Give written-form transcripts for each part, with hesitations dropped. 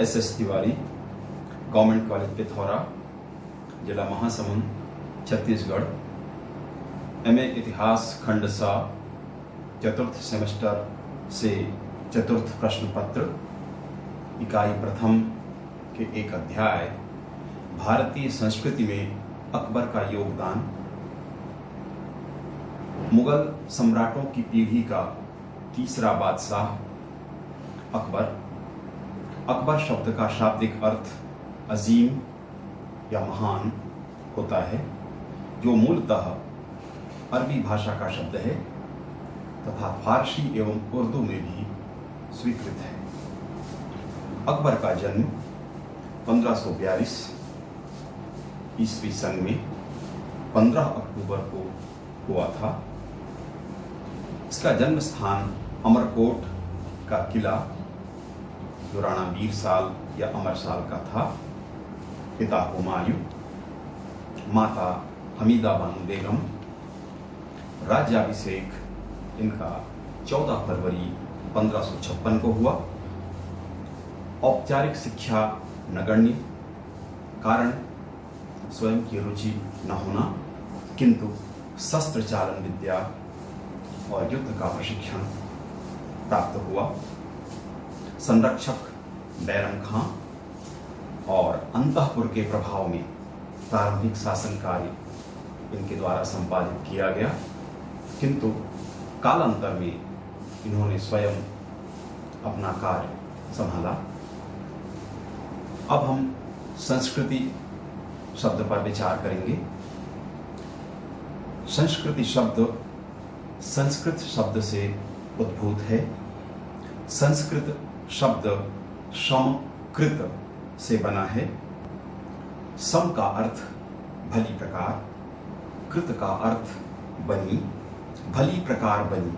S Tiwari, government college Pithora, जिला Mahasamund, Chhattisgarh. MA इतिहास खंड सा, चतुर्थ सेमेस्टर से चतुर्थ प्रश्न पत्र, इकाई प्रथम के एक अध्याय भारतीय संस्कृति में अकबर का योगदान। मुगल सम्राटों की पीढ़ी का तीसरा बादशाह अकबर। अकबर शब्द का शाब्दिक अर्थ अजीम या महान होता है, जो मूलतः अरबी भाषा का शब्द है तथा फारसी एवं उर्दू में भी स्वीकृत है। अकबर का जन्म 1542 ईस्वी सन में 15 अक्टूबर को हुआ था। इसका जन्म स्थान अमरकोट का किला, जो राणा वीर साल या अमर साल का था। पिता हुमायूं, माता हमीदा बानो बेगम। राज्याभिषेक इनका 14 फरवरी 1556 को हुआ। औपचारिक शिक्षा नगण्य, कारण स्वयं की रुचि न होना, किंतु शस्त्र चालन विद्या और युद्ध का प्रशिक्षण प्राप्त हुआ। संरक्षक बैरम खां और अंतःपुर के प्रभाव में प्रारंभिक शासन कार्य इनके द्वारा संपादित किया गया, किंतु कालांतर में इन्होंने स्वयं अपना कार्य संभाला। अब हम संस्कृति शब्द पर विचार करेंगे। संस्कृति शब्द संस्कृत शब्द से उद्भूत है। संस्कृत शब्द समकृत से बना है। सम का अर्थ भली प्रकार, कृत का अर्थ बनी, भली प्रकार बनी,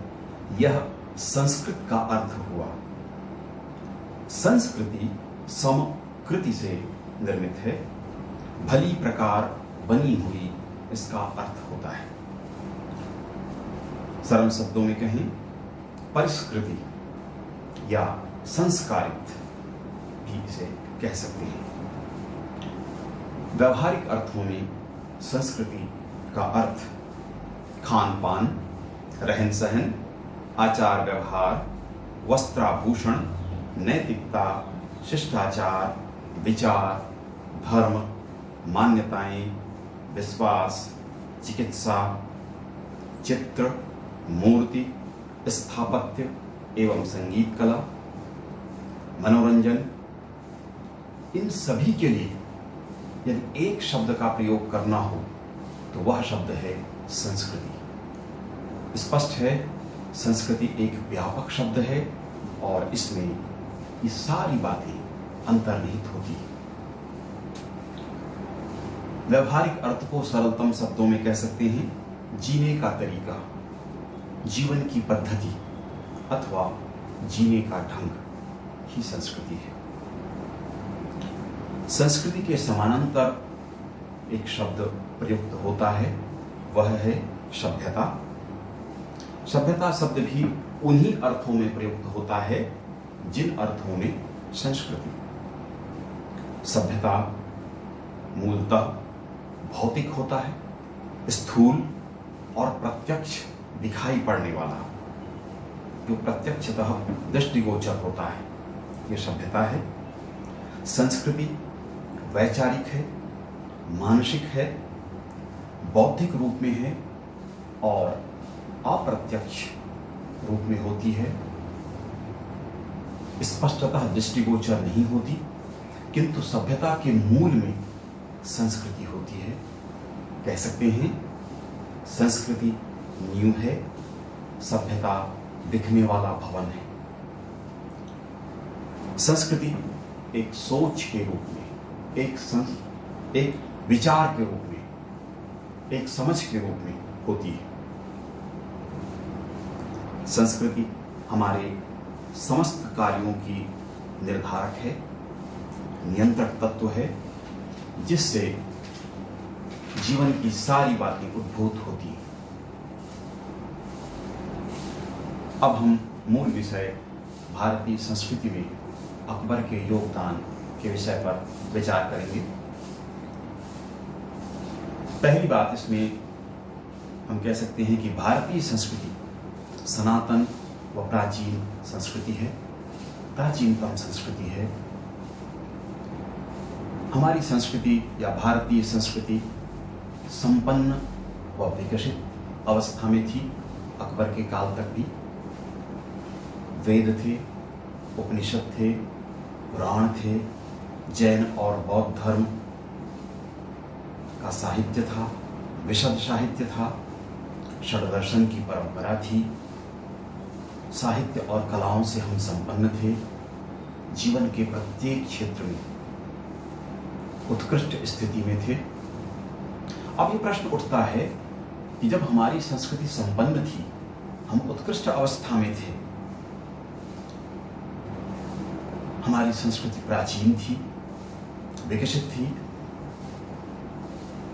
यह संस्कृत का अर्थ हुआ। संस्कृति समकृति से निर्मित है। भली प्रकार बनी हुई इसका अर्थ होता है। सरल शब्दों में कहें, परिष्कृति या संस्कारित भी इसे कह सकते हैं। व्यवहारिक अर्थों में संस्कृति का अर्थ खान पान, रहन सहन, आचार व्यवहार, वस्त्राभूषण, नैतिकता, शिष्टाचार, विचार, धर्म, मान्यताएं, विश्वास, चिकित्सा, चित्र, मूर्ति, स्थापत्य एवं संगीत कला, मनोरंजन, इन सभी के लिए यदि एक शब्द का प्रयोग करना हो तो वह शब्द है संस्कृति। स्पष्ट है, संस्कृति एक व्यापक शब्द है और इसमें ये सारी बातें अंतर्निहित होती हैं। व्यवहारिक अर्थ को सरलतम शब्दों में कह सकते हैं, जीने का तरीका, जीवन की पद्धति अथवा जीने का ढंग ही संस्कृति है। संस्कृति के समानांतर एक शब्द प्रयुक्त होता है, वह है सभ्यता। सभ्यता शब्द भी उन्हीं अर्थों में प्रयुक्त होता है जिन अर्थों में संस्कृति। सभ्यता मूलतः भौतिक होता है, स्थूल और प्रत्यक्ष दिखाई पड़ने वाला, जो प्रत्यक्षतः दृष्टिगोचर होता है, यह सभ्यता है। संस्कृति वैचारिक है, मानसिक है, बौद्धिक रूप में है और अप्रत्यक्ष रूप में होती है। स्पष्टतः दृष्टिगोचर नहीं होती, किंतु सभ्यता के मूल में संस्कृति होती है। कह सकते हैं, संस्कृति नींव है, सभ्यता दिखने वाला भवन है। संस्कृति एक सोच के रूप में, एक विचार के रूप में, एक समझ के रूप में होती है। संस्कृति हमारे समस्त कार्यों की निर्धारक है, नियंत्रक तत्व है, जिससे जीवन की सारी बातें उद्भूत होती हैं। अब हम मूल विषय भारतीय संस्कृति में अकबर के योगदान के विषय पर विचार करेंगे। पहली बात इसमें हम कह सकते हैं कि भारतीय संस्कृति सनातन व प्राचीन संस्कृति है, प्राचीनतम संस्कृति है। हमारी संस्कृति या भारतीय संस्कृति संपन्न व विकसित अवस्था में थी अकबर के काल तक भी। वेद थे, उपनिषद थे, पुराण थे, जैन और बौद्ध धर्म का साहित्य था, विशद साहित्य था, षड्दर्शन की परंपरा थी, साहित्य और कलाओं से हम संपन्न थे, जीवन के प्रत्येक क्षेत्र में उत्कृष्ट स्थिति में थे। अब ये प्रश्न उठता है कि जब हमारी संस्कृति संपन्न थी, हम उत्कृष्ट अवस्था में थे, हमारी संस्कृति प्राचीन थी, विकसित थी,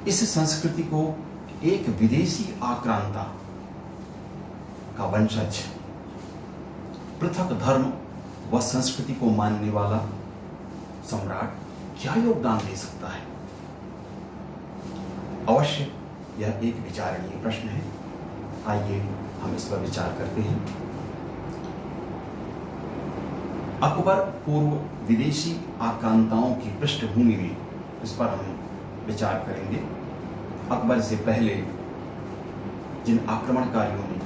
इस संस्कृति को एक विदेशी आक्रांता का वंशज, पृथक धर्म व संस्कृति को मानने वाला सम्राट क्या योगदान दे सकता है? अवश्य यह एक विचारणीय प्रश्न है। आइए हम इस पर विचार करते हैं। अकबर पूर्व विदेशी आक्रांताओं की पृष्ठभूमि में इस पर हम विचार करेंगे। अकबर से पहले जिन आक्रमणकारियों ने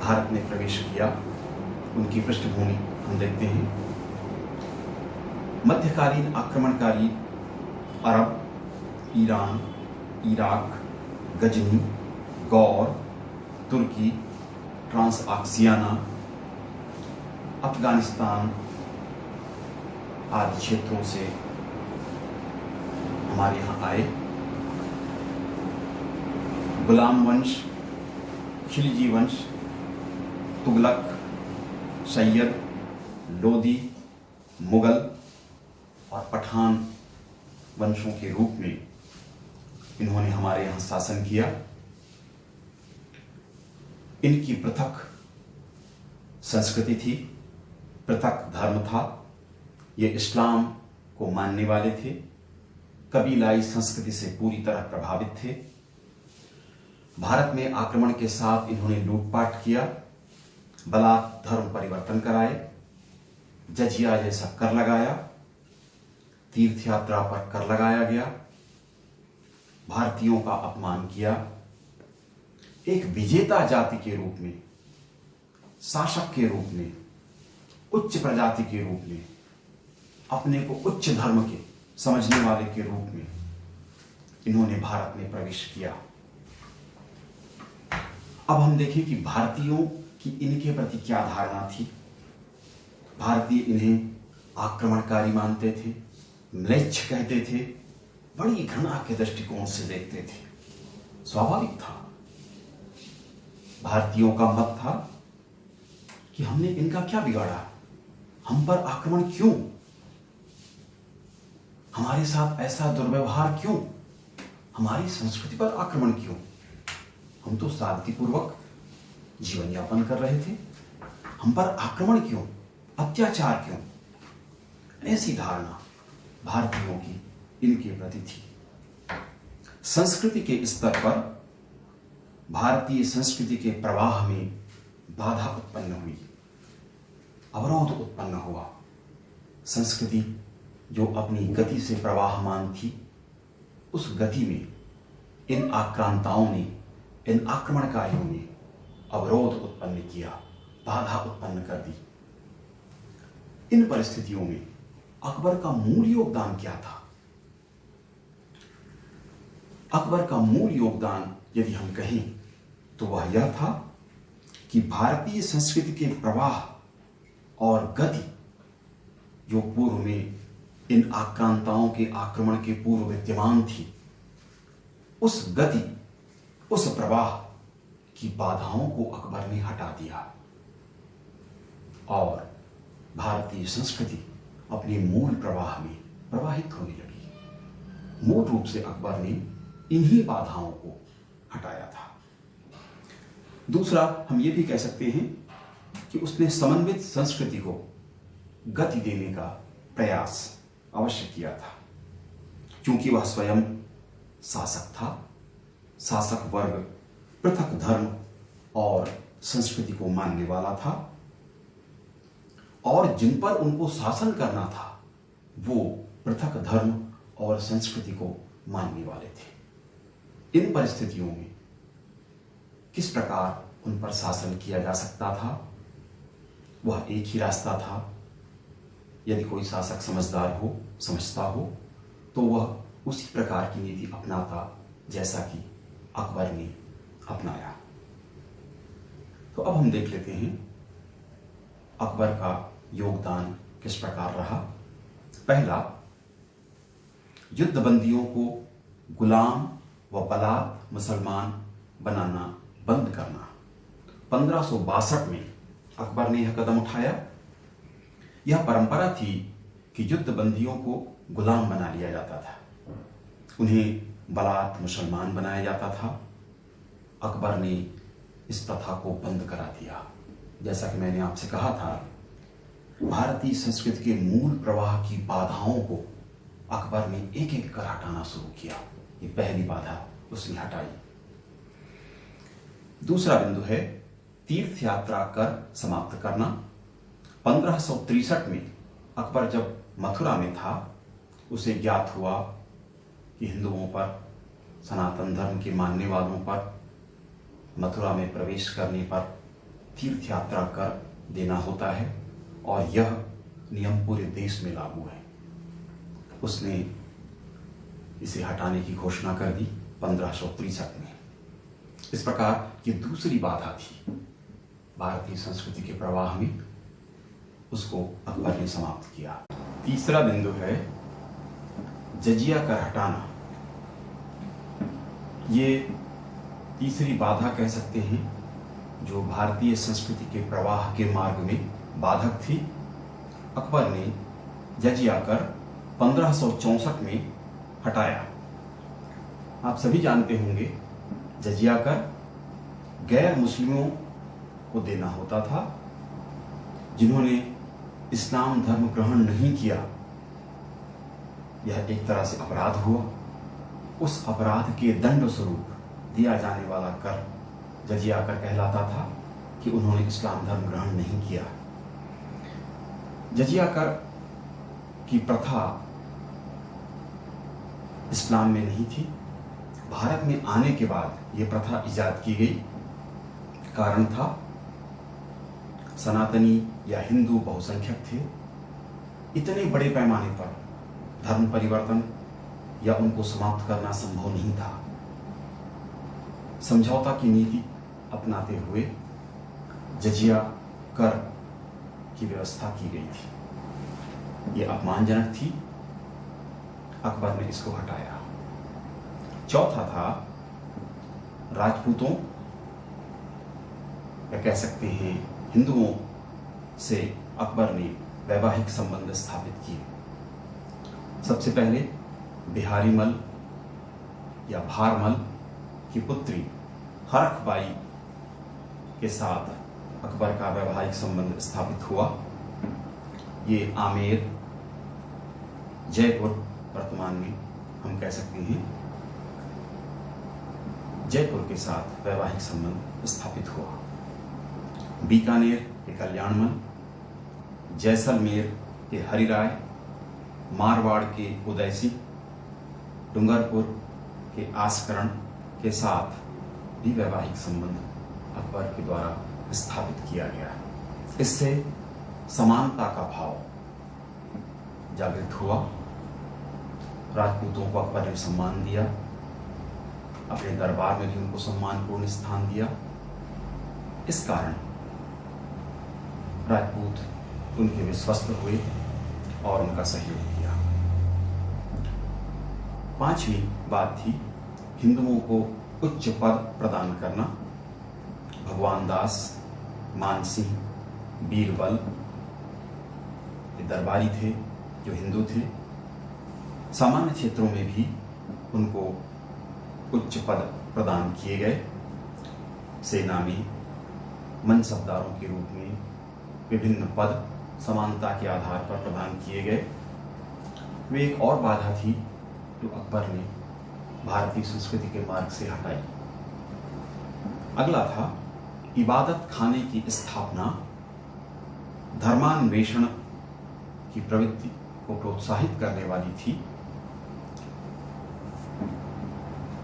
भारत में प्रवेश किया, उनकी पृष्ठभूमि हम देखते हैं। मध्यकालीन आक्रमणकारी अरब, ईरान, इराक, गजनी, गौर, तुर्की, ट्रांसआक्सियाना, अफगानिस्तान आदि क्षेत्रों से हमारे यहाँ आए। गुलाम वंश, खिलजी वंश, तुगलक, सैयद, लोदी, मुगल और पठान वंशों के रूप में इन्होंने हमारे यहाँ शासन किया। इनकी पृथक संस्कृति थी, पृथक धर्म था। ये इस्लाम को मानने वाले थे, कबीलाई संस्कृति से पूरी तरह प्रभावित थे। भारत में आक्रमण के साथ इन्होंने लूटपाट किया, बलात् धर्म परिवर्तन कराए, जजिया जैसा कर लगाया, तीर्थ यात्रा पर कर लगाया गया, भारतीयों का अपमान किया। एक विजेता जाति के रूप में, शासक के रूप में, उच्च प्रजाति के रूप में, अपने को उच्च धर्म के समझने वाले के रूप में इन्होंने भारत में प्रवेश किया। अब हम देखें कि भारतीयों की इनके प्रति क्या धारणा थी। भारतीय इन्हें आक्रमणकारी मानते थे, म्लेच्छ कहते थे, बड़ी घृणा के दृष्टिकोण से देखते थे। स्वाभाविक था। भारतीयों का मत था कि हमने इनका क्या बिगाड़ा, हम पर आक्रमण क्यों, हमारे साथ ऐसा दुर्व्यवहार क्यों, हमारी संस्कृति पर आक्रमण क्यों? हम तो शांतिपूर्वक जीवन यापन कर रहे थे, हम पर आक्रमण क्यों, अत्याचार क्यों? ऐसी धारणा भारतीयों की इनके प्रति थी। संस्कृति के स्तर पर भारतीय संस्कृति के प्रवाह में बाधा उत्पन्न हुई, अवरोध उत्पन्न हुआ। संस्कृति जो अपनी गति से प्रवाहमान थी, उस गति में इन आक्रांताओं ने, इन आक्रमणकारियों ने अवरोध उत्पन्न किया, बाधा उत्पन्न कर दी। इन परिस्थितियों में अकबर का मूल योगदान क्या था? अकबर का मूल योगदान यदि हम कहें तो वह यह था कि भारतीय संस्कृति के प्रवाह और गति जो पूर्व में इन आक्रांताओं के आक्रमण के पूर्व विद्यमान थी, उस गति, उस प्रवाह की बाधाओं को अकबर ने हटा दिया और भारतीय संस्कृति अपने मूल प्रवाह में प्रवाहित होने लगी। मूल रूप से अकबर ने इन्हीं बाधाओं को हटाया था। दूसरा, हम ये भी कह सकते हैं कि उसने समन्वित संस्कृति को गति देने का प्रयास अवश्य किया था, क्योंकि वह स्वयं शासक था। शासक वर्ग पृथक धर्म और संस्कृति को मानने वाला था, और जिन पर उनको शासन करना था वो पृथक धर्म और संस्कृति को मानने वाले थे। इन परिस्थितियों में किस प्रकार उन पर शासन किया जा सकता था? वह एक ही रास्ता था। यदि कोई शासक समझदार हो, समझता हो, तो वह उसी प्रकार की नीति अपनाता जैसा कि अकबर ने अपनाया। तो अब हम देख लेते हैं अकबर का योगदान किस प्रकार रहा। पहला, युद्धबंदियों को गुलाम व बलात् मुसलमान बनाना बंद करना। 1562 में अकबर ने यह कदम उठाया। यह परंपरा थी कि युद्धबंदियों को गुलाम बना लिया जाता था, उन्हें बलात् मुसलमान बनाया जाता था। अकबर ने इस प्रथा को बंद करा दिया। जैसा कि मैंने आपसे कहा था, भारतीय संस्कृति के मूल प्रवाह की बाधाओं को अकबर ने एक एक कर हटाना शुरू किया। ये पहली बाधा उसने हटाई। दूसरा बिंदु है तीर्थ यात्रा कर समाप्त करना। 1563 में अकबर जब मथुरा में था, उसे ज्ञात हुआ कि हिंदुओं पर, सनातन धर्म के मानने वालों पर मथुरा में प्रवेश करने पर तीर्थ यात्रा कर देना होता है, और यह नियम पूरे देश में लागू है। उसने इसे हटाने की घोषणा कर दी 1563 में। इस प्रकार ये दूसरी बाधा थी भारतीय संस्कृति के प्रवाह में, उसको अकबर ने समाप्त किया। तीसरा बिंदु है जजिया कर हटाना। ये तीसरी बाधा कह सकते हैं जो भारतीय संस्कृति के प्रवाह के मार्ग में बाधक थी। अकबर ने जजिया कर 1564 में हटाया। आप सभी जानते होंगे, जजिया कर गैर मुस्लिमों को देना होता था जिन्होंने इस्लाम धर्म ग्रहण नहीं किया। यह एक तरह से अपराध हुआ। उस अपराध के दंड स्वरूप दिया जाने वाला कर जजिया कर कहलाता था कि उन्होंने इस्लाम धर्म ग्रहण नहीं किया। जजिया कर की प्रथा इस्लाम में नहीं थी। भारत में आने के बाद यह प्रथा इजाद की गई। कारण था सनातनी या हिंदू बहुसंख्यक थे। इतने बड़े पैमाने पर धर्म परिवर्तन या उनको समाप्त करना संभव नहीं था। समझौता की नीति अपनाते हुए जजिया कर की व्यवस्था की गई थी। ये अपमानजनक थी। अकबर ने इसको हटाया। चौथा था राजपूतों या कह सकते हैं हिंदुओं से अकबर ने वैवाहिक संबंध स्थापित किए। सबसे पहले बिहारी मल या भारमल की पुत्री हरख बाई के साथ अकबर का वैवाहिक संबंध स्थापित हुआ। ये आमेर, जयपुर, वर्तमान में हम कह सकते हैं जयपुर के साथ वैवाहिक संबंध स्थापित हुआ। बीकानेर के कल्याणमल, जैसलमेर के हरिराय, मारवाड़ के उदयसिंह, डूंगरपुर के आस्करण के साथ भी वैवाहिक संबंध अकबर के द्वारा स्थापित किया गया। इससे समानता का भाव जागृत हुआ। राजपूतों को अकबर ने सम्मान दिया, अपने दरबार में भी उनको सम्मानपूर्ण स्थान दिया। इस कारण राजपूत उनके विश्वस्त हुए और उनका सहयोग किया। पांचवी बात थी हिंदुओं को उच्च पद प्रदान करना। भगवान दास, मानसिंह, बीरबल ये दरबारी थे जो हिंदू थे। सामान्य क्षेत्रों में भी उनको उच्च पद प्रदान किए गए। सेना में मनसबदारों के रूप में विभिन्न पद समानता के आधार पर प्रदान किए गए। वे एक और बाधा थी जो अकबर ने भारतीय संस्कृति के मार्ग से हटाई। अगला था इबादत खाने की स्थापना धर्मान्वेषण की प्रवृत्ति को प्रोत्साहित करने वाली थी।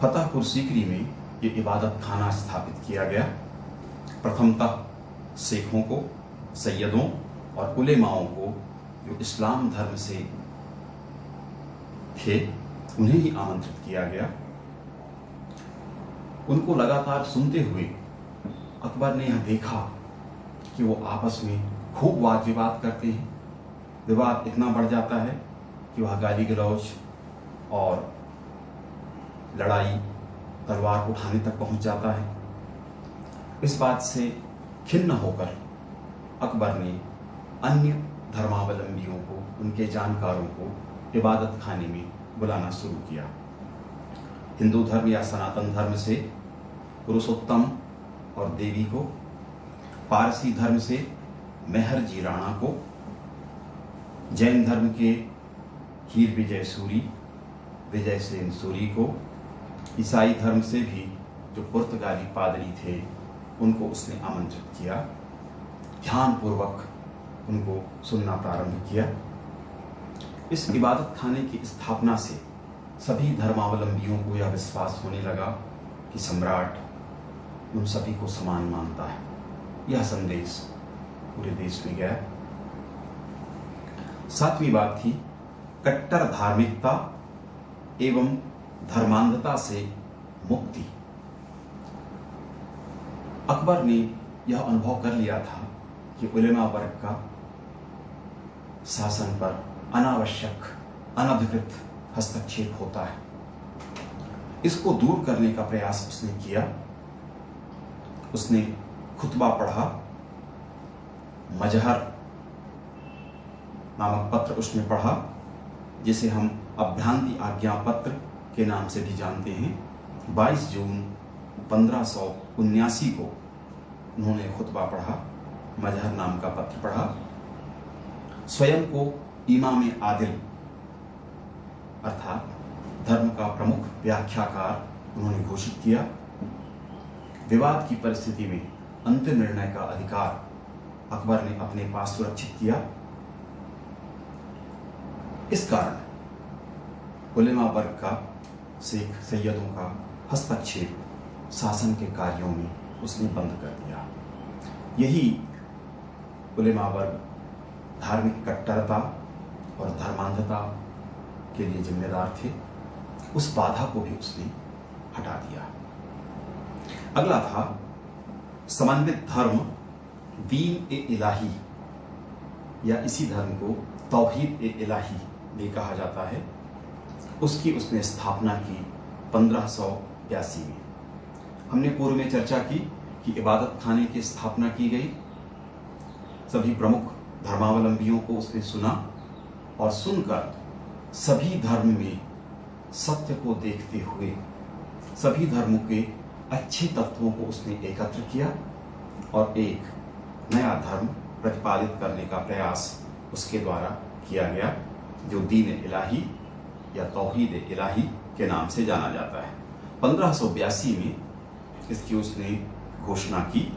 फतेहपुर सीकरी में ये इबादत खाना स्थापित किया गया। प्रथमतः शेखों को, सैयदों और उलेमाओं को जो इस्लाम धर्म से थे उन्हें ही आमंत्रित किया गया। उनको लगातार सुनते हुए अकबर ने यह देखा कि वो आपस में खूब वाद विवाद करते हैं। विवाद इतना बढ़ जाता है कि वह गाली गलौज और लड़ाई, तलवार उठाने तक पहुंच जाता है। इस बात से खिन्न होकर अकबर ने अन्य धर्मावलंबियों को, उनके जानकारों को इबादत खाने में बुलाना शुरू किया। हिंदू धर्म या सनातन धर्म से पुरुषोत्तम और देवी को, पारसी धर्म से मेहर जी राणा को, जैन धर्म के हीर विजय सूरी, विजय सेन सूरी को, ईसाई धर्म से भी जो पुर्तगाली पादरी थे उनको उसने आमंत्रित किया। ध्यानपूर्वक उनको सुनना प्रारंभ किया। इस इबादत खाने की स्थापना से सभी धर्मावलंबियों को यह विश्वास होने लगा कि सम्राट उन सभी को समान मानता है। यह संदेश पूरे देश में गया। सातवीं बात थी कट्टर धार्मिकता एवं धर्मांधता से मुक्ति। अकबर ने यह अनुभव कर लिया था कि उलेमा वर्ग का शासन पर अनावश्यक, अनधिकृत हस्तक्षेप होता है। इसको दूर करने का प्रयास उसने किया। उसने खुतबा पढ़ा, मजहर नामक पत्र उसने पढ़ा, जिसे हम अभ्रांति आज्ञा पत्र के नाम से भी जानते हैं। 22 जून 1579 को उन्होंने खुतबा पढ़ा, मजहर नाम का पत्र पढ़ा। स्वयं को इमाम आदिल अर्थात धर्म का प्रमुख व्याख्याकार उन्होंने घोषित किया। विवाद की परिस्थिति में अंतिम निर्णय का अधिकार अकबर ने अपने पास सुरक्षित किया। इस कारण उलेमा वर्ग का, शेख सैयदों का हस्तक्षेप शासन के कार्यों में उसने बंद कर दिया। यही उलेमा वर्ग धार्मिक कट्टरता और धर्मांधता के लिए जिम्मेदार थे। उस बाधा को भी उसने हटा दिया। अगला था समन्वित धर्म दीन ए इलाही, या इसी धर्म को तौहीद ए इलाही भी कहा जाता है। उसकी उसने स्थापना की 1582 में। हमने पूर्व में चर्चा की कि इबादत खाने की स्थापना की गई। सभी प्रमुख धर्मावलंबियों को उसने सुना और सुनकर सभी धर्म में सत्य को देखते हुए सभी धर्मों के अच्छे तत्वों को उसने एकत्र किया और एक नया धर्म प्रतिपादित करने का प्रयास उसके द्वारा किया गया, जो दीन इलाही या तौहीद इलाही के नाम से जाना जाता है। 1582 में इसकी उसने घोषणा की।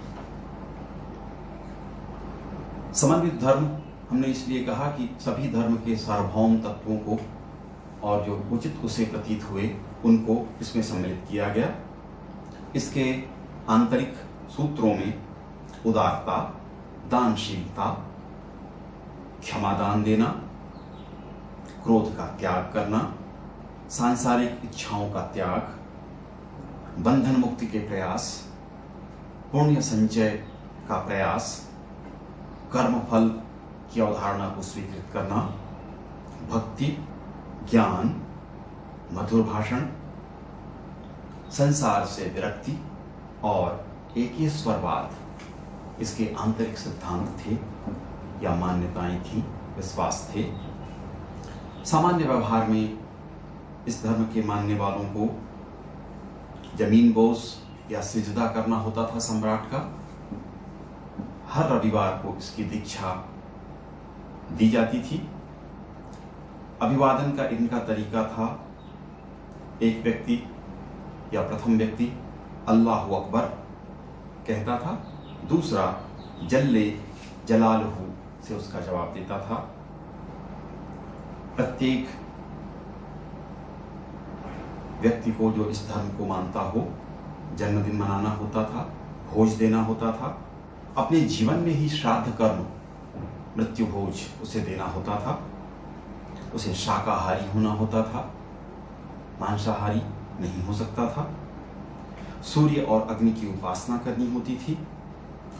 समन्वित धर्म हमने इसलिए कहा कि सभी धर्म के सार्वभौम तत्वों को और जो उचित उसे प्रतीत हुए उनको इसमें सम्मिलित किया गया। इसके आंतरिक सूत्रों में उदारता, दानशीलता, क्षमादान देना, क्रोध का त्याग करना, सांसारिक इच्छाओं का त्याग, बंधन मुक्ति के प्रयास, पुण्य संचय का प्रयास, कर्मफल की अवधारणा को स्वीकृत करना, भक्ति, ज्ञान, मधुर भाषण, संसार से विरक्ति और एकेश्वरवाद इसके आंतरिक सिद्धांत थे या मान्यताएं थी, विश्वास थे। सामान्य व्यवहार में इस धर्म के मानने वालों को जमीन बोझ या सिजदा करना होता था सम्राट का। हर रविवार को इसकी दीक्षा दी जाती थी। अभिवादन का इनका तरीका था, एक व्यक्ति या प्रथम व्यक्ति अल्लाहु अकबर कहता था, दूसरा जल्ले जलालहू से उसका जवाब देता था। प्रत्येक व्यक्ति को जो इस धर्म को मानता हो, जन्मदिन मनाना होता था, भोज देना होता था, अपने जीवन में ही श्राद्ध कर्म, मृत्यु भोज उसे देना होता था। उसे शाकाहारी होना होता था, मांसाहारी नहीं हो सकता था। सूर्य और अग्नि की उपासना करनी होती थी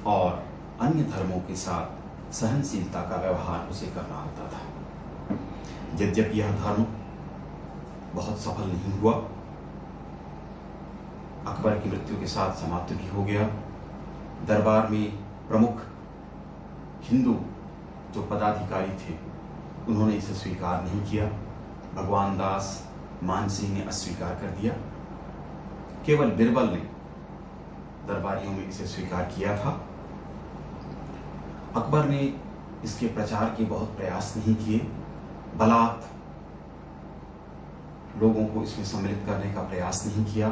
और अन्य धर्मों के साथ सहनशीलता का व्यवहार उसे करना होता था। यद्यपि यह धर्म बहुत सफल नहीं हुआ, अकबर की मृत्यु के साथ समाप्त भी हो गया। दरबार में प्रमुख हिंदू जो पदाधिकारी थे उन्होंने इसे स्वीकार नहीं किया। भगवान दास मानसिंह ने अस्वीकार कर दिया। केवल बिरबल ने दरबारियों में इसे स्वीकार किया था। अकबर ने इसके प्रचार के बहुत प्रयास नहीं किए। बलात् लोगों को इसमें सम्मिलित करने का प्रयास नहीं किया।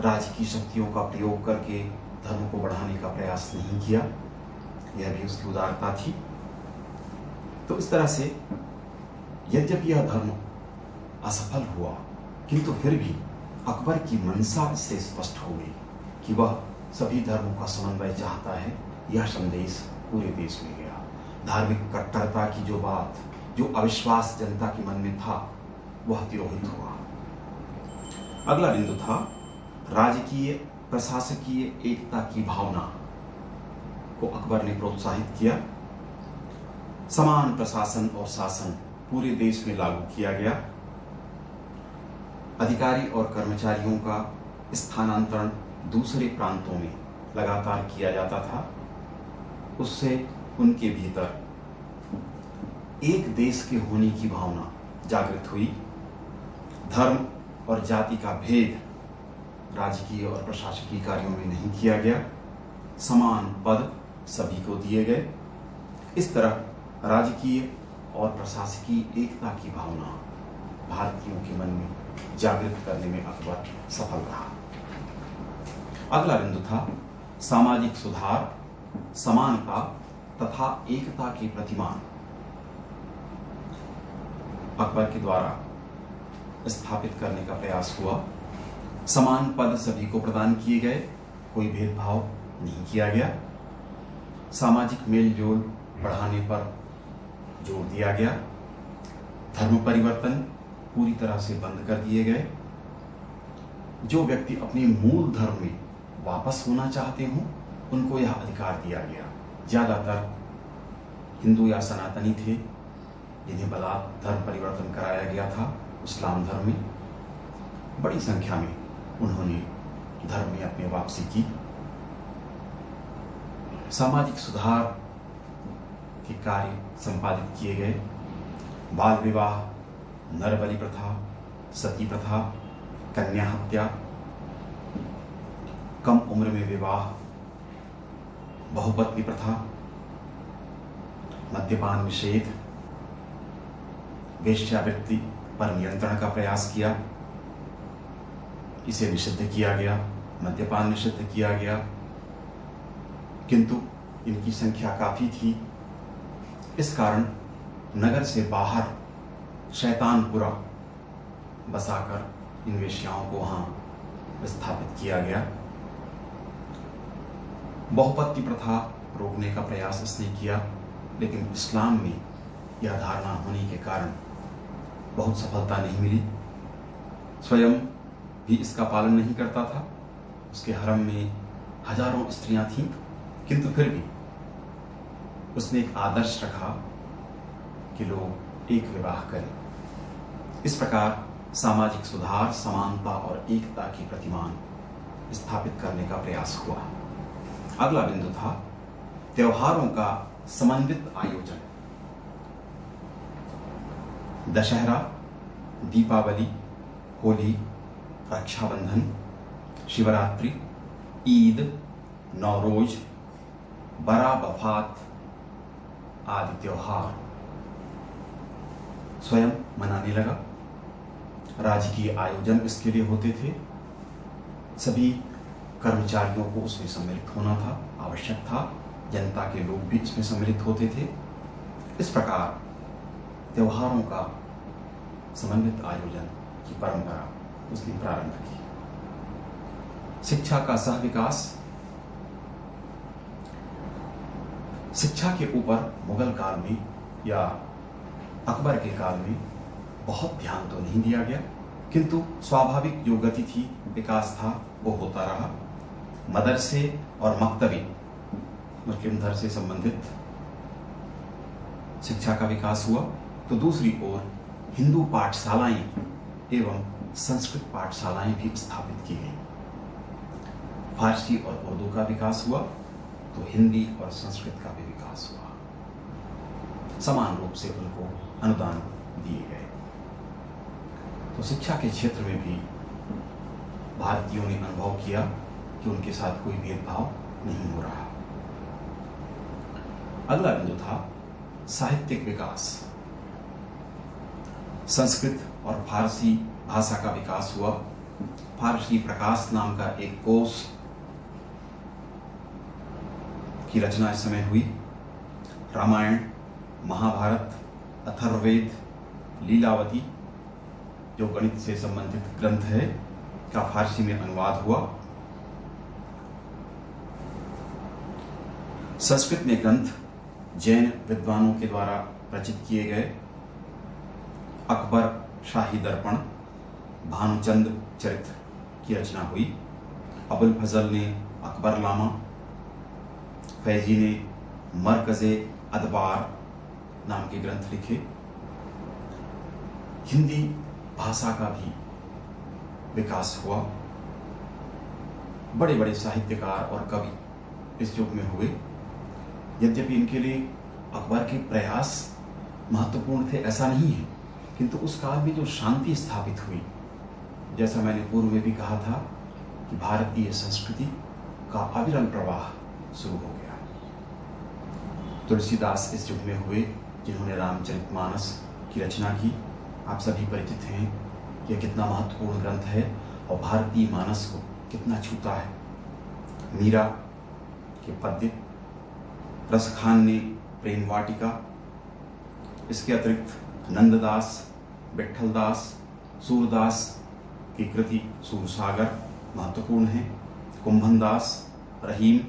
राजकीय शक्तियों का प्रयोग करके धर्म को बढ़ाने का प्रयास नहीं किया। यह भी उसकी उदारता थी। तो इस तरह से यद्यपि यह धर्म असफल हुआ, किंतु फिर भी अकबर की मंशा इससे स्पष्ट हो गई कि वह सभी धर्मों का समन्वय चाहता है। यह संदेश पूरे देश में गया। धार्मिक कट्टरता की जो बात, जो अविश्वास जनता के मन में था, वह तिरोहित हुआ। अगला बिंदु था राजकीय प्रशासकीय एकता की भावना को अकबर ने प्रोत्साहित किया। समान प्रशासन और शासन पूरे देश में लागू किया गया। अधिकारी और कर्मचारियों का स्थानांतरण दूसरे प्रांतों में लगातार किया जाता था। उससे उनके भीतर एक देश के होने की भावना जागृत हुई। धर्म और जाति का भेद राजकीय और प्रशासकीय कार्यों में नहीं किया गया। समान पद सभी को दिए गए। इस तरह राजकीय और प्रशासकीय एकता की भावना भारतीयों के मन में जागृत करने में अकबर सफल रहा। अगला बिंदु था सामाजिक सुधार, समानता तथा एकता के प्रतिमान अकबर के द्वारा स्थापित करने का प्रयास हुआ। समान पद सभी को प्रदान किए गए, कोई भेदभाव नहीं किया गया। सामाजिक मेल जोल बढ़ाने पर जोर दिया गया। धर्म परिवर्तन पूरी तरह से बंद कर दिए गए। जो व्यक्ति अपने मूल धर्म में वापस होना चाहते हों, उनको यह अधिकार दिया गया। ज्यादातर हिंदू या सनातनी थे जिन्हें बलात् धर्म परिवर्तन कराया गया था इस्लाम धर्म में। बड़ी संख्या में उन्होंने धर्म में अपनी वापसी की। सामाजिक सुधार के कार्य संपादित किए गए। बाल विवाह, नरबलि प्रथा, सती प्रथा, कन्या हत्या, कम उम्र में विवाह, बहुपत्नी प्रथा, मद्यपान निषेध, वेश्यावृत्ति पर नियंत्रण का प्रयास किया। इसे निषिद्ध किया गया। मद्यपान निषिद्ध किया गया, किंतु इनकी संख्या काफी थी। इस कारण नगर से बाहर शैतानपुरा बसाकर इन वेश्याओं को वहां स्थापित किया गया। बहुपत्नी प्रथा रोकने का प्रयास इसने किया, लेकिन इस्लाम में यह धारणा होने के कारण बहुत सफलता नहीं मिली। स्वयं भी इसका पालन नहीं करता था। उसके हरम में हजारों स्त्रियां थीं, किंतु फिर भी उसने एक आदर्श रखा कि लोग एक विवाह करें। इस प्रकार सामाजिक सुधार, समानता और एकता की प्रतिमान स्थापित करने का प्रयास हुआ। अगला बिंदु था त्योहारों का समन्वित आयोजन। दशहरा, दीपावली, होली, रक्षाबंधन, शिवरात्रि, ईद, नौरोज, बरा बफात आदि त्योहार स्वयं मनाने लगा। राजकीय आयोजन इसके लिए होते थे, सभी कर्मचारियों को उसमें सम्मिलित होना था, आवश्यक था, जनता के लोग भी इसमें सम्मिलित होते थे। इस प्रकार त्योहारों का समन्वित आयोजन की परंपरा उसने प्रारंभ की। शिक्षा का सह विकास। शिक्षा के ऊपर मुगल काल में या अकबर के काल में बहुत ध्यान तो नहीं दिया गया, किंतु स्वाभाविक जो गति थी, विकास था, वो होता रहा। मदरसे और मक्तबे, मुस्लिम धर्म से संबंधित शिक्षा का विकास हुआ, तो दूसरी ओर हिंदू पाठशालाएं एवं संस्कृत पाठशालाएं भी स्थापित की गई। फारसी और उर्दू का विकास हुआ, तो हिंदी और संस्कृत का भी विकास हुआ। समान रूप से उनको अनुदान दिए गए। तो शिक्षा के क्षेत्र में भी भारतीयों ने अनुभव किया कि उनके साथ कोई भेदभाव नहीं हो रहा। अगला बिंदु था साहित्यिक विकास। संस्कृत और फारसी भाषा का विकास हुआ। फारसी प्रकाश नाम का एक कोश की रचना इस समय हुई। रामायण, महाभारत, अथर्ववेद, लीलावती जो गणित से संबंधित ग्रंथ है का फारसी में अनुवाद हुआ। संस्कृत में ग्रंथ जैन विद्वानों के द्वारा रचित किए गए। अकबर शाही दर्पण, भानुचंद चरित्र की रचना हुई। अबुल फजल ने अकबरनामा, फैजी ने मरकज़े अदबार नाम के ग्रंथ लिखे। हिंदी भाषा का भी विकास हुआ। बड़े बड़े साहित्यकार और कवि इस युग में हुए। यद्यपि इनके लिए अकबर के प्रयास महत्वपूर्ण थे ऐसा नहीं है, किंतु उस काल में जो शांति स्थापित हुई, जैसा मैंने पूर्व में भी कहा था कि भारतीय संस्कृति का अविरल प्रवाह शुरू हो गया। तुलसीदास इस युग में हुए, जिन्होंने रामचरितमानस की रचना की। आप सभी परिचित हैं कि यह कितना महत्वपूर्ण ग्रंथ है और भारतीय मानस को कितना छूता है। मीरा के पद्य, रसखान ने प्रेम वाटिका, इसके अतिरिक्त नंददास, विट्ठलदास, सूरदास की कृति सूरसागर महत्वपूर्ण है। कुंभनदास, रहीम,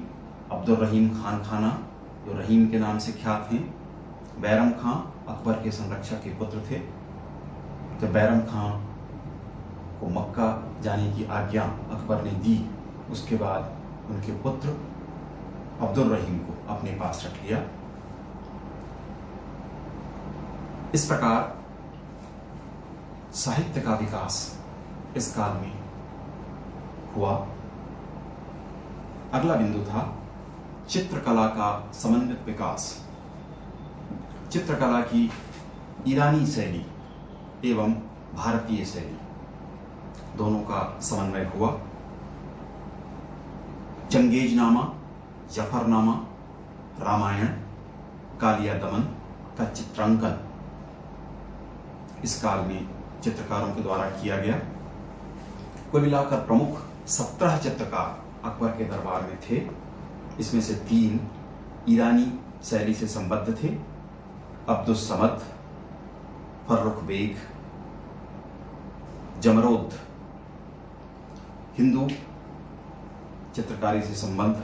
अब्दुल रहीम खान खाना जो रहीम के नाम से ख्यात हैं। बैरम खां अकबर के संरक्षक के पुत्र थे। जब बैरम खां को मक्का जाने की आज्ञा अकबर ने दी, उसके बाद उनके पुत्र अब्दुल रहीम को अपने पास रख लिया। इस प्रकार साहित्य का विकास इस काल में हुआ। अगला बिंदु था चित्रकला का समन्वित विकास। चित्रकला की ईरानी शैली एवं भारतीय शैली दोनों का समन्वय हुआ। चंगेजनामा, जफरनामा, रामायण, कालिया दमन का चित्रांकन इस काल में चित्रकारों के द्वारा किया गया। कुल मिलाकर प्रमुख 17 चित्रकार अकबर के दरबार में थे। इसमें से 3 ईरानी शैली से संबद्ध थे, अब्दुस समद, फर्रुख बेग, जमरोद। हिंदू चित्रकारी से संबंध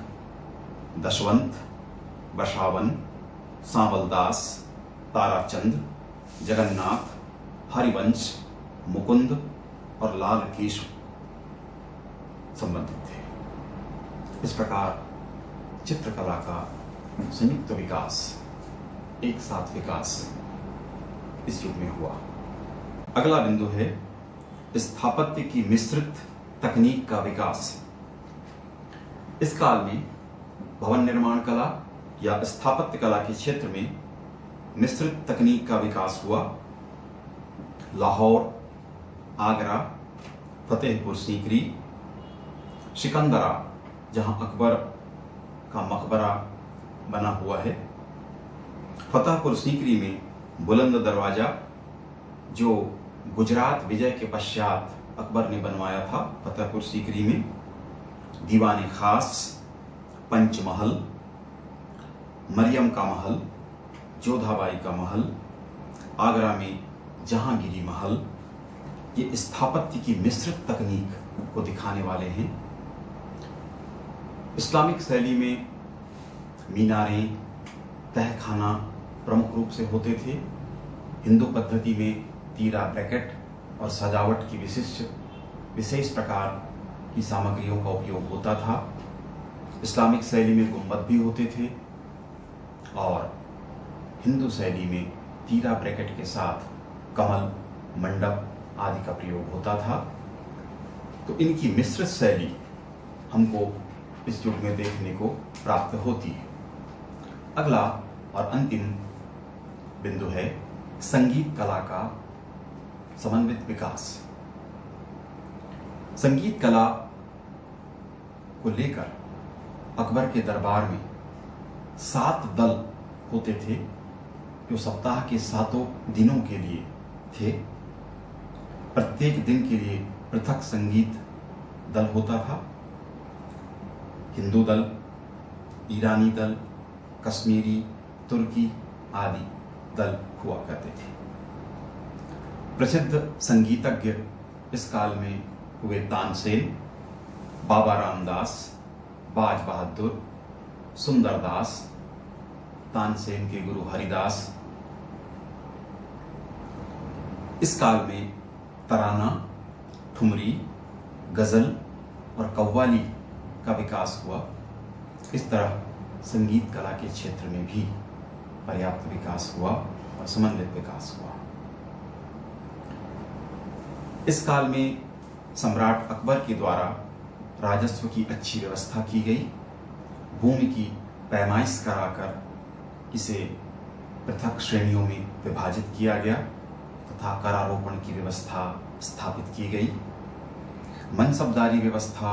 दशवंत, बशावन, सांवलदास, ताराचंद, जगन्नाथ, हरिवंश, मुकुंद और लाल केशव संबंधित थे। इस प्रकार चित्रकला का संयुक्त विकास, एक साथ विकास इस युग में हुआ। अगला बिंदु है स्थापत्य की मिश्रित तकनीक का विकास। इस काल में भवन निर्माण कला या स्थापत्य कला के क्षेत्र में मिश्रित तकनीक का विकास हुआ। लाहौर, आगरा, फतेहपुर सीकरी, सिकंदरा जहां अकबर का मकबरा बना हुआ है, फतेहपुर सीकरी में बुलंद दरवाजा, जो गुजरात विजय के पश्चात अकबर ने बनवाया था फतेहपुर सीकरी में। दीवाने खास, पंचमहल, मरियम का महल, जोधाबाई का महल, आगरा में जहांगीरी महल, ये स्थापत्य की मिश्रित तकनीक को दिखाने वाले हैं। इस्लामिक शैली में मीनारें, तहखाना प्रमुख रूप से होते थे। हिंदू पद्धति में तीरा, ब्रैकेट और सजावट की विशेष प्रकार की सामग्रियों का उपयोग होता था। इस्लामिक शैली में गुंबद भी होते थे और हिंदू शैली में तीरा, ब्रैकेट के साथ कमल, मंडप आदि का प्रयोग होता था। तो इनकी मिश्रित शैली हमको इस युग में देखने को प्राप्त होती है। अगला और अंतिम बिंदु है संगीत कला का समन्वित विकास। संगीत कला को लेकर अकबर के दरबार में 7 दल होते थे जो सप्ताह के 7 दिनों के लिए थे। प्रत्येक दिन के लिए पृथक संगीत दल होता था। हिंदू दल, ईरानी दल, कश्मीरी, तुर्की आदि दल हुआ करते थे। प्रसिद्ध संगीतज्ञ इस काल में हुए तानसेन, बाबा रामदास, बाज बहादुर, सुंदरदास, तानसेन के गुरु हरिदास। इस काल में तराना, ठुमरी, गजल और कव्वाली का विकास हुआ। इस तरह संगीत कला के क्षेत्र में भी पर्याप्त विकास हुआ और समन्वित विकास हुआ। इस काल में सम्राट अकबर के द्वारा राजस्व की अच्छी व्यवस्था की गई। भूमि की पैमाइश कराकर इसे पृथक श्रेणियों में विभाजित किया गया तथा करारोपण की व्यवस्था स्थापित की गई। मनसबदारी व्यवस्था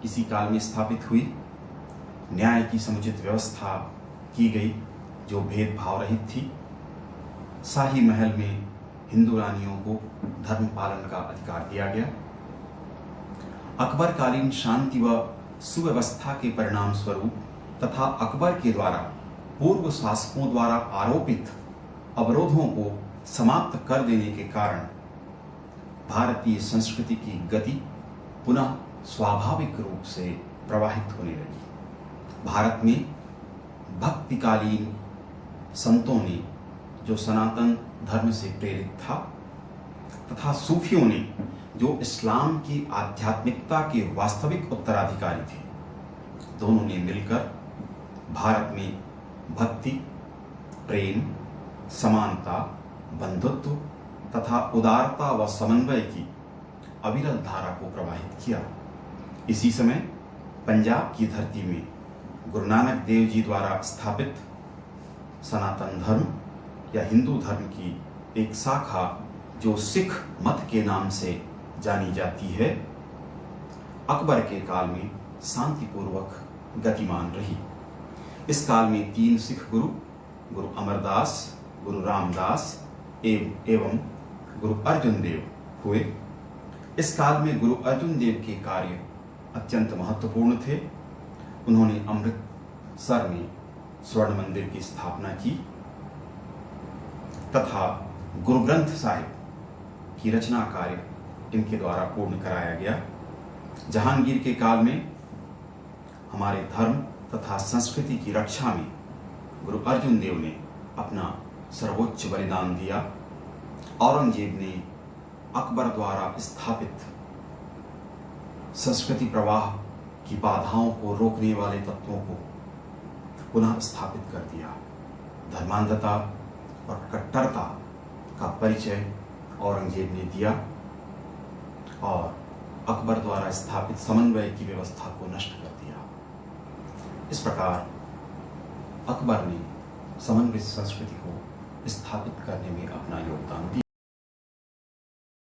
इसी काल में स्थापित हुई। न्याय की समुचित व्यवस्था की गई जो भेदभाव रहित थी। शाही महल में हिंदू रानियों को धर्म पालन का अधिकार दिया गया। अकबरकालीन शांति व सुव्यवस्था के परिणाम स्वरूप तथा अकबर के द्वारा पूर्व शासकों द्वारा आरोपित अवरोधों को समाप्त कर देने के कारण भारतीय संस्कृति की गति पुनः स्वाभाविक रूप से प्रवाहित होने लगी। भारत में भक्तिकालीन संतों ने जो सनातन धर्म से प्रेरित था तथा सूफियों ने जो इस्लाम की आध्यात्मिकता के वास्तविक उत्तराधिकारी थे, दोनों ने मिलकर भारत में भक्ति, प्रेम, समानता, बंधुत्व तथा उदारता व समन्वय की अविरल धारा को प्रवाहित किया। इसी समय पंजाब की धरती में गुरु नानक देव जी द्वारा स्थापित सनातन धर्म या हिंदू धर्म की एक शाखा जो सिख मत के नाम से जानी जाती है, अकबर के काल में शांतिपूर्वक गतिमान रही। इस काल में 3 सिख गुरु, गुरु अमरदास, गुरु रामदास एवं गुरु अर्जुन देव हुए। इस काल में गुरु अर्जुन देव के कार्य अत्यंत महत्वपूर्ण थे। उन्होंने अमृतसर में स्वर्ण मंदिर की स्थापना की तथा गुरु ग्रंथ साहिब की रचना कार्य इनके द्वारा पूर्ण कराया गया। जहांगीर के काल में हमारे धर्म तथा संस्कृति की रक्षा में गुरु अर्जुन देव ने अपना सर्वोच्च बलिदान दिया। औरंगजेब ने अकबर द्वारा स्थापित संस्कृति प्रवाह की बाधाओं को रोकने वाले तत्वों को पुनः स्थापित कर दिया। धर्मांधता और कट्टरता का परिचय औरंगजेब ने दिया और अकबर द्वारा स्थापित समन्वय की व्यवस्था को नष्ट कर दिया। इस प्रकार अकबर ने समन्वित संस्कृति को स्थापित करने में अपना योगदान दिया।